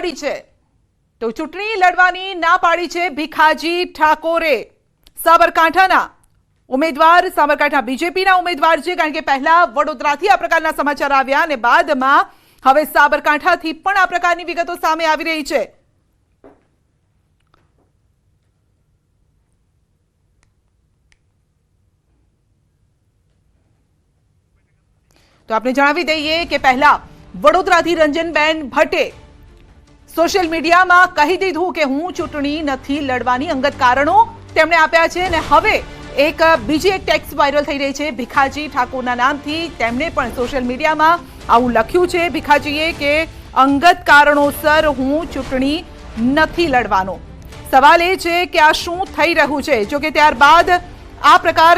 પાડી છે, તો ચૂંટણી લડવાની ના પાડી છે ભીખાજી ઠાકોરે, સાબરકાંઠાના ઉમેદવાર, સાબરકાંઠા બીજેપીના ઉમેદવાર છે. કારણ કે પહેલા વડોદરાથી આ પ્રકારના સમાચાર આવ્યા અને બાદમાં હવે સાબરકાંઠાથી પણ આ પ્રકારની વિગતો સામે આવી રહી છે. તો આપણે જણાવી દઈએ કે પહેલા વડોદરાથી રંજનબેન ભટ્ટે સોશિયલ મીડિયામાં કહી દીધું કે હું ચૂંટણી નથી લડવાની, અંગત કારણો તેમણે આપ્યા છે. અને હવે બીજી એક ટેક્સ્ટ વાયરલ થઈ રહી છે ભીખાજી ઠાકોરના નામથી. તેમણે પણ સોશિયલ મીડિયામાં આવું લખ્યું છે ભીખાજીએ કે અંગત કારણોસર હું ચૂંટણી નથી લડવાનો. સવાલ એ છે કે આ શું થઈ રહ્યું છે? જોકે ત્યારબાદ આ પ્રકાર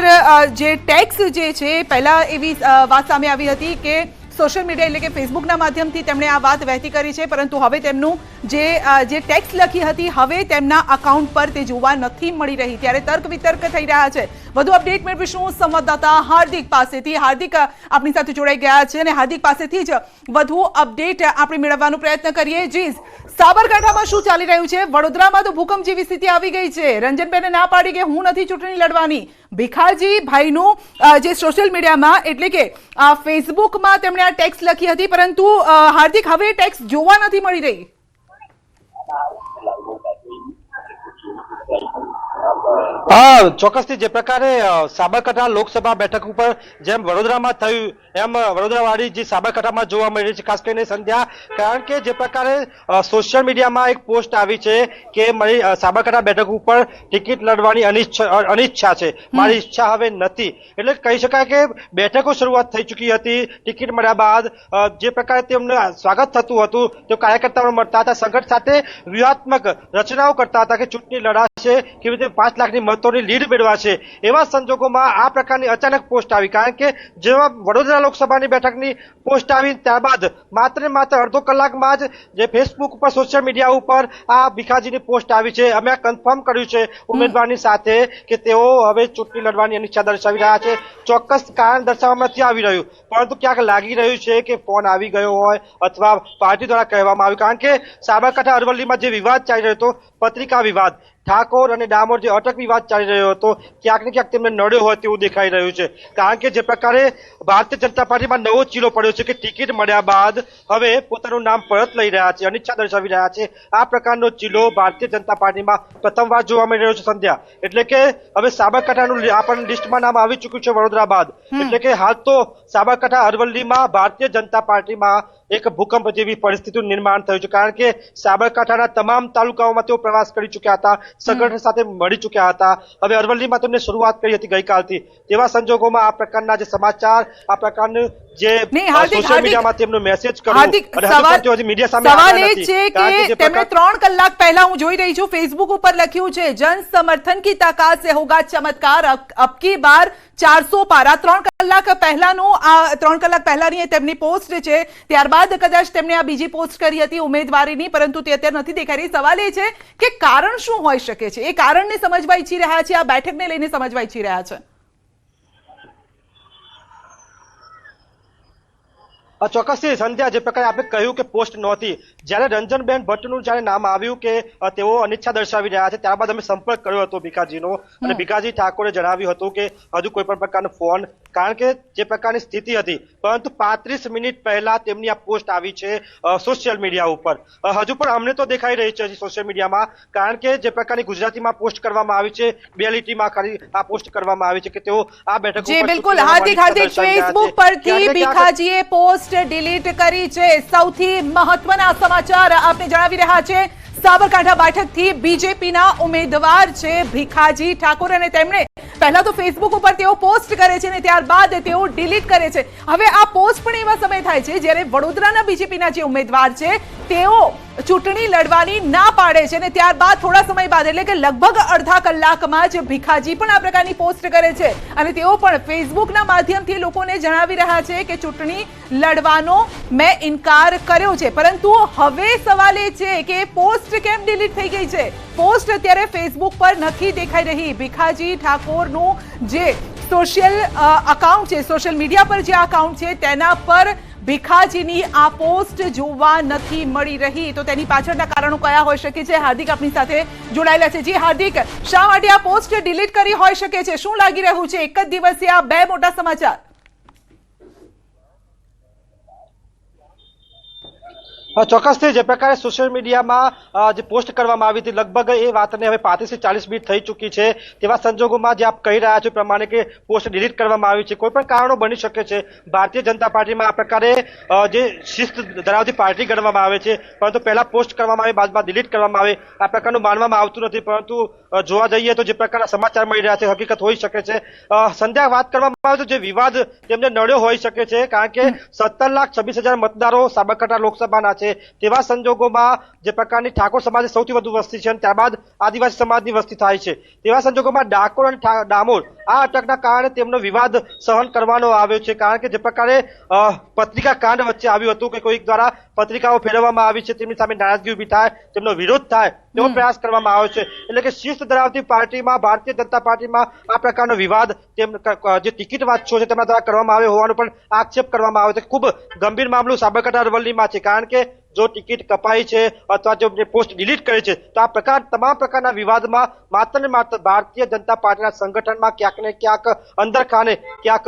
જે ટેક્સ જે છે, પહેલા એવી વાત સામે આવી હતી કે સોશિયલ મીડિયા એટલે કે ફેસબુકના માધ્યમથી તેમણે આ વાત વહેતી કરી છે, પરંતુ હવે તેમનું જે ટેક્સ્ટ લખી હતી હવે તેમના અકાઉન્ટ પર તે જોવા નથી મળી રહી. ત્યારે તર્ક વિતર્ક થઈ રહ્યા છે. વધુ અપડેટ મેળવીશું સંવાદદાતા હાર્દિક પાસેથી. હાર્દિક આપણી સાથે જોડાઈ ગયા છે અને હાર્દિક પાસેથી જ વધુ અપડેટ આપણે મેળવવાનો પ્રયત્ન કરીએ. જી, સાબરકાંઠામાં શું ચાલી રહ્યું છે? વડોદરામાં તો ભૂકંપ જેવી સ્થિતિ આવી ગઈ છે. રંજનબેને ના પાડી કે હું નથી ચૂંટણી લડવાની. ભીખાજી ભાઈનું જે સોશિયલ મીડિયામાં એટલે કે ફેસબુકમાં તેમણે આ ટેક્સ્ટ લખી હતી, પરંતુ હાર્દિક હવે ટેક્સ્ટ જોવા નથી મળી રહી. ચોક્કસથી જે પ્રકારે સાબરકાંઠા લોકસભા બેઠક ઉપર જેમ વડોદરામાં થયું એમ વડોદરાવાળી જે સાબરકાંઠામાં જોવા મળી રહી છે, ખાસ કરીને સંધ્યા. કારણ કે જે પ્રકારે સોશિયલ મીડિયામાં એક પોસ્ટ આવી છે કે મારી સાબરકાંઠા બેઠક ઉપર ટિકિટ લડવાની અનિચ્છા છે, મારી ઈચ્છા હવે નથી. એટલે કહી શકાય કે બેઠકો શરૂઆત થઈ ચૂકી હતી. ટિકિટ મળ્યા બાદ જે પ્રકારે તેમને સ્વાગત થતું હતું તે કાર્યકર્તાઓ મળતા હતા, સંગઠન સાથે વ્યૂહાત્મક રચનાઓ કરતા હતા કે ચૂંટણી લડાશે, કેવી રીતે 5 લાખની મતોની લીડ મેળવાશે. એવા સંજોગોમાં આ પ્રકારની અચાનક પોસ્ટ આવી. કારણ કે જેવા વડોદરા લોકસભાની બેઠકની પોસ્ટ આવી ત્યારબાદ માત્ર ને માત્ર અડધો કલાકમાં જ જે ફેસબુક ઉપર સોશિયલ મીડિયા ઉપર આ ભીખાજીની પોસ્ટ આવી છે. અમે કન્ફર્મ કર્યું છે ઉમેદવારની સાથે કે તેઓ હવે ચૂંટણી લડવાની અનિચ્છા દર્શાવી રહ્યા છે. ચોક્કસ કારણ દર્શાવવામાં નથી આવી રહ્યું, પરંતુ ક્યાંક લાગી રહ્યું છે કે ફોન આવી ગયો હોય અથવા પાર્ટી દ્વારા કહેવામાં આવ્યું. કારણ કે સાબરકાંઠા અરવલ્લીમાં જે વિવાદ ચાલી રહ્યો હતો, પત્રિકા વિવાદ, ઠાકોર અને ડામોર જે અટક વિવાદ ચાલી રહ્યો હતો, ક્યાંક ને ક્યાંક તેમને નડ્યો હોય તેવું દેખાઈ રહ્યું છે. કારણ કે જે પ્રકારે ભારતીય જનતા પાર્ટીમાં નવો ચીલો પડ્યો છે કે ટિકિટ મળ્યા બાદ હવે પોતાનું નામ પરત લઈ રહ્યા છે, અનિચ્છા દર્શાવી રહ્યા છે. આ પ્રકારનો ચીલો ભારતીય જનતા પાર્ટીમાં પ્રથમવાર જોવા મળી રહ્યો છે સંધ્યા. એટલે કે હવે સાબરકાંઠાનું આપણને લિસ્ટમાં નામ આવી ચૂક્યું છે વડોદરા બાદ. એટલે કે હાલ તો સાબરકાંઠા અરવલ્લીમાં ભારતીય જનતા પાર્ટીમાં એક ભૂકંપ જેવી પરિસ્થિતિનું નિર્માણ થયું છે. કારણ કે સાબરકાંઠાના તમામ તાલુકાઓમાં તેઓ પ્રવાસ કરી ચૂક્યા હતા, સંગઠન સાથે મળી ચૂક્યા હતા. હવે અરવલ્લીમાં તેમને શરૂઆત કરી હતી ગઈકાલથી. તેવા સંજોગોમાં આ પ્રકારના જે સમાચાર, આ પ્રકારનું જે સોશિયલ મીડિયામાં તેમનો મેસેજ કર્યો, મીડિયા સામે સવાલ એ છે કે તેમણે 3 કલાક પહેલા હું જોઈ રહી છું ફેસબુક ઉપર લખ્યું છે જન સમર્થન કી તાકાત સે હોગા ચમત્કાર, અબ કી બાર 400 પાર. આ 3 કલાક પહેલાનું, આ 3 કલાક પહેલાની તેમની પોસ્ટ છે. ત્યારબાદ કદાચ તેમણે આ બીજી પોસ્ટ કરી હતી ઉમેદવારીની, પરંતુ તે અત્યારે નથી દેખાઈ રહી. સવાલ એ છે કે કારણ શું હોઈ શકે છે? એ કારણને સમજવા ઈચ્છી રહ્યા છે, આ બેઠકને લઈને સમજવા ઈચ્છી રહ્યા છે. ચોક્કસથી સંધ્યા, જે પ્રકારે આપણે કહ્યું કે પોસ્ટ નહોતી, જ્યારે રંજનબેન ભટ્ટનું જ્યારે નામ આવ્યું કે તેઓ અનિચ્છા દર્શાવી રહ્યા છે, ત્યારબાદ અમે સંપર્ક કર્યો હતો ભીખાજીનો અને ભીખાજી ઠાકોરે જણાવ્યું હતું કે હજુ કોઈ પણ પ્રકારનો ફોન, કારણ કે જે પ્રકારની સ્થિતિ હતી, પરંતુ 35 મિનિટ પહેલા તેમની આ પોસ્ટ આવી છે સોશિયલ મીડિયા ઉપર. હજુ પણ અમને તો દેખાઈ રહી છે સોશિયલ મીડિયામાં, કારણ કે જે પ્રકારની ગુજરાતીમાં પોસ્ટ કરવામાં આવી છે, 2 લીટીમાં ખાલી આ પોસ્ટ કરવામાં આવી છે કે તેઓ આ બેઠક ઉપર. બિલકુલ હાર્દિક, ફેસબુક પરથી ભીખાજીએ પોસ્ટ ડિલીટ કરી છે. સૌથી મહત્વના સમાચાર આપને જણાવી રહ્યા છે. સાબરકાંઠા બેઠકથી બીજેપીના ઉમેદવાર છે ભીખાજી ઠાકોર અને તેમણે પહેલા તો ફેસબુક ઉપર તેઓ પોસ્ટ કરે છે અને ત્યારબાદ તેઓ ડિલીટ કરે છે. હવે આ પોસ્ટ પણ એવા સમય થાય છે જ્યારે વડોદરાના બીજેપીના જે ઉમેદવાર છે તેઓ ચૂંટણી લડવાની ના પાડે છે અને ત્યારબાદ થોડા સમય બાદ એટલે કે લગભગ અડધા કલાકમાં જ ભીખાજી પણ આ પ્રકારની પોસ્ટ કરે છે અને તેઓ પણ ફેસબુકના માધ્યમથી લોકોને જણાવી રહ્યા છે કે ચૂંટણી લડવાનો મેં ઇનકાર કર્યો છે. પરંતુ હવે સવાલ એ છે કે પોસ્ટ કેમ ડિલીટ થઈ ગઈ છે? પોસ્ટ અત્યારે ફેસબુક પર નથી દેખાઈ રહી. ભીખાજી ઠાકોરનું જે સોશિયલ અકાઉન્ટ છે, સોશિયલ મીડિયા પર જે અકાઉન્ટ છે તેના પર ભીખાજીની આ પોસ્ટ જોવા નથી મળી રહી, તો તેની પાછળના કારણો કયા હોઈ શકે છે? હાર્દિક આપણી સાથે જોડાયેલા છે. જી હાર્દિક, શા માટે આ પોસ્ટ ડિલીટ કરી હોઈ શકે છે? શું લાગી રહ્યું છે? એક જ દિવસે આ બે મોટા સમાચાર. ચોક્કસથી જે પ્રકારે સોશિયલ મીડિયામાં જે પોસ્ટ કરવામાં આવી હતી, લગભગ એ વાતને હવે 35 થી 40 મિનિટ થઈ ચૂકી છે. તેવા સંજોગોમાં જે આપ કહી રહ્યા છો પ્રમાણે કે પોસ્ટ ડિલીટ કરવામાં આવી છે, કોઈ પણ કારણો બની શકે છે. ભારતીય જનતા પાર્ટીમાં આ પ્રકારે જે શિસ્ત ધરાવતી પાર્ટી ગણવામાં આવે છે, પરંતુ પહેલા પોસ્ટ કરવામાં આવે, બાદમાં ડિલીટ કરવામાં આવે, આ પ્રકારનું માનવામાં આવતું નથી. પરંતુ જોવા જઈએ તો જે પ્રકારના સમાચાર મળી રહ્યા છે, હકીકત હોઈ શકે છે. સંધ્યા, વાત કરવામાં આવે તો જે વિવાદ તેમને નડ્યો હોઈ શકે છે, કારણ કે 17,26,000 મતદારો સાબરકાંઠા લોકસભાના છે. તેવા સંજોગોમાં જે પ્રકારની ઠાકોર સમાજની સૌથી વધુ વસ્તી છે અને ત્યારબાદ આદિવાસી સમાજની વસ્તી થાય છે, તેવા સંજોગોમાં ડાકોર અને ડામોર આ અટકના કારણે તેમનો વિવાદ સહન કરવાનો આવ્યો છે. કારણ કે જે પ્રકારે પત્રિકા કાંડ વચ્ચે આવ્યું હતું કે કોઈક દ્વારા પત્રિકાઓ ફેરવવામાં આવી છે, તેમની સામે નારાજગી ઉભી થાય, તેમનો વિરોધ થાય તેવો પ્રયાસ કરવામાં આવ્યો છે. એટલે કે શિસ્ત ધરાવતી પાર્ટીમાં, ભારતીય જનતા પાર્ટીમાં આ પ્રકારનો વિવાદ જે ટિકિટ વાંચો છે તેમના દ્વારા કરવામાં આવ્યો હોવાનો પણ આક્ષેપ કરવામાં આવ્યો છે. ખૂબ ગંભીર મામલો સાબરકાંઠા અરવલ્લીમાં છે, કારણ કે જો ટિકિટ કપાઈ છે અથવા જો પોસ્ટ ડિલીટ કરે છે તો આ તમામ પ્રકારના વિવાદમાં માત્ર ને માત્ર ભારતીય જનતા પાર્ટીના સંગઠનમાં ક્યાંક ને ક્યાંક અંદરખાને ક્યાંક